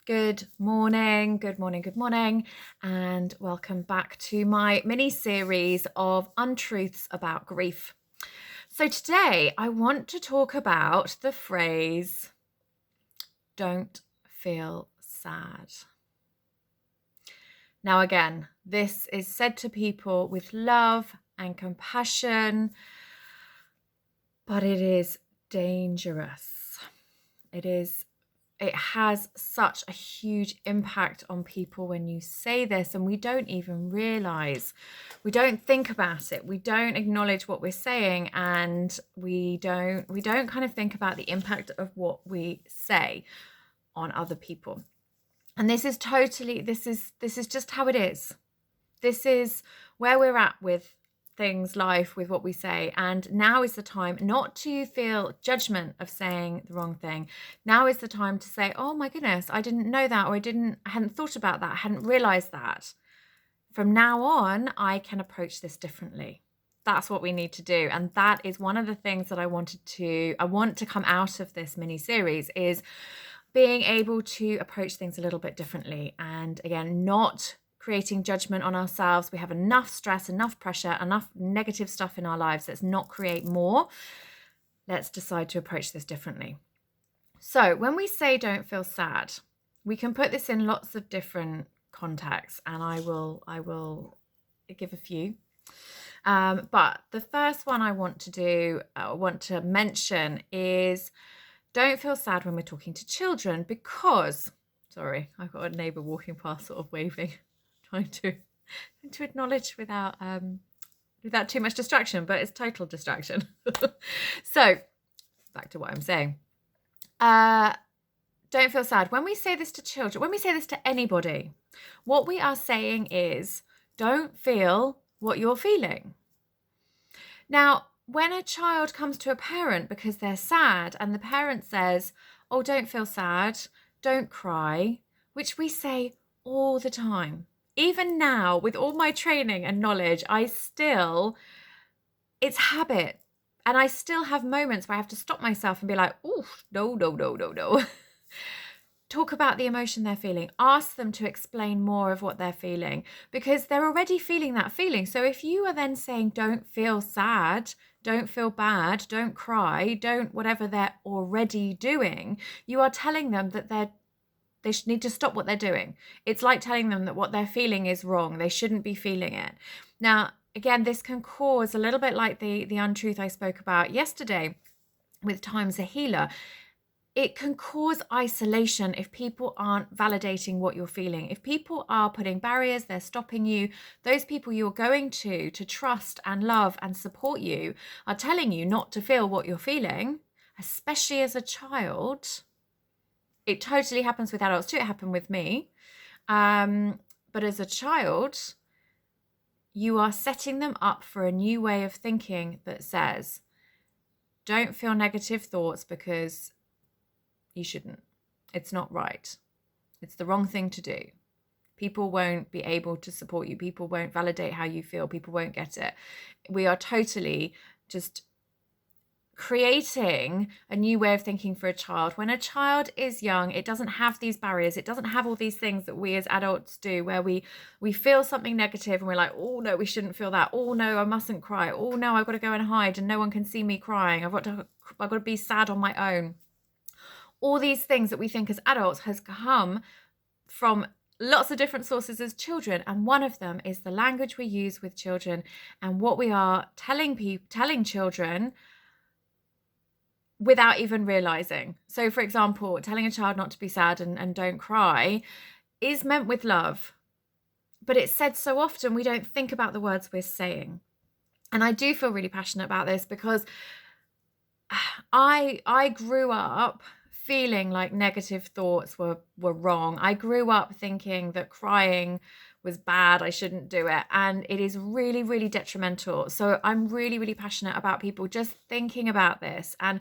Good morning, good morning, good morning, and welcome back to my mini series of Untruths about grief. So, today I want to talk about the phrase, don't feel sad. Now, again, this is said to people with love and compassion, but it is dangerous. It has such a huge impact on people when you say this, and we don't even realize, we don't think about it, we don't acknowledge what we're saying, and we don't kind of think about the impact of what we say on other people. And this is just how it is. This is where we're at with things, life, with what we say. And now is the time not to feel judgment of saying the wrong thing. Now is the time to say, oh my goodness, I didn't know that, or I hadn't thought about that, I hadn't realized that. From now on, I can approach this differently. That's what we need to do. And that is one of the things that I want to come out of this mini series, is being able to approach things a little bit differently. And again, not creating judgment on ourselves. We have enough stress, enough pressure, enough negative stuff in our lives. Let's not create more. Let's decide to approach this differently. So when we say don't feel sad, we can put this in lots of different contexts, and I will give a few. But the first one I want to mention is, don't feel sad when we're talking to children, because, sorry, I've got a neighbour walking past sort of waving, trying to acknowledge without too much distraction, but it's total distraction. So back to what I'm saying. Don't feel sad. When we say this to children, when we say this to anybody, what we are saying is, don't feel what you're feeling. Now, when a child comes to a parent because they're sad, and the parent says, oh, don't feel sad, don't cry, which we say all the time. Even now, with all my training and knowledge, it's habit. And I still have moments where I have to stop myself and be like, oh, no. Talk about the emotion they're feeling. Ask them to explain more of what they're feeling, because they're already feeling that feeling. So if you are then saying, don't feel sad, don't feel bad, don't cry, don't whatever they're already doing, you are telling them that they need to stop what they're doing. It's like telling them that what they're feeling is wrong. They shouldn't be feeling it. Now, again, this can cause a little bit like the untruth I spoke about yesterday with Time's a Healer. It can cause isolation if people aren't validating what you're feeling. If people are putting barriers, they're stopping you, those people you're going to trust and love and support you are telling you not to feel what you're feeling, especially as a child. It totally happens with adults too. It happened with me. But as a child, you are setting them up for a new way of thinking that says, don't feel negative thoughts because you shouldn't. It's not right. It's the wrong thing to do. People won't be able to support you. People won't validate how you feel. People won't get it. We are totally just creating a new way of thinking for a child. When a child is young, it doesn't have these barriers. It doesn't have all these things that we as adults do, where we feel something negative and we're like, oh no, we shouldn't feel that. Oh no, I mustn't cry. Oh no, I've got to go and hide and no one can see me crying. I've got to be sad on my own. All these things that we think as adults has come from lots of different sources as children, and one of them is the language we use with children and what we are telling children without even realizing. So for example, telling a child not to be sad and don't cry is meant with love, but it's said so often we don't think about the words we're saying. And I do feel really passionate about this because I grew up feeling like negative thoughts were wrong. I grew up thinking that crying was bad, I shouldn't do it, and it is really, really detrimental. So I'm really, really passionate about people just thinking about this and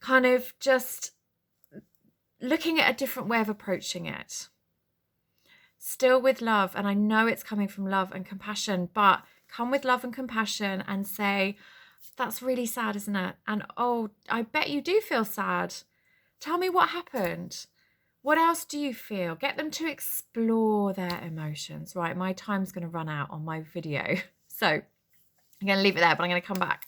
kind of just looking at a different way of approaching it. Still with love, and I know it's coming from love and compassion, but come with love and compassion and say, that's really sad, isn't it? And oh, I bet you do feel sad. Tell me what happened. What else do you feel? Get them to explore their emotions. Right, my time's going to run out on my video. So I'm going to leave it there, but I'm going to come back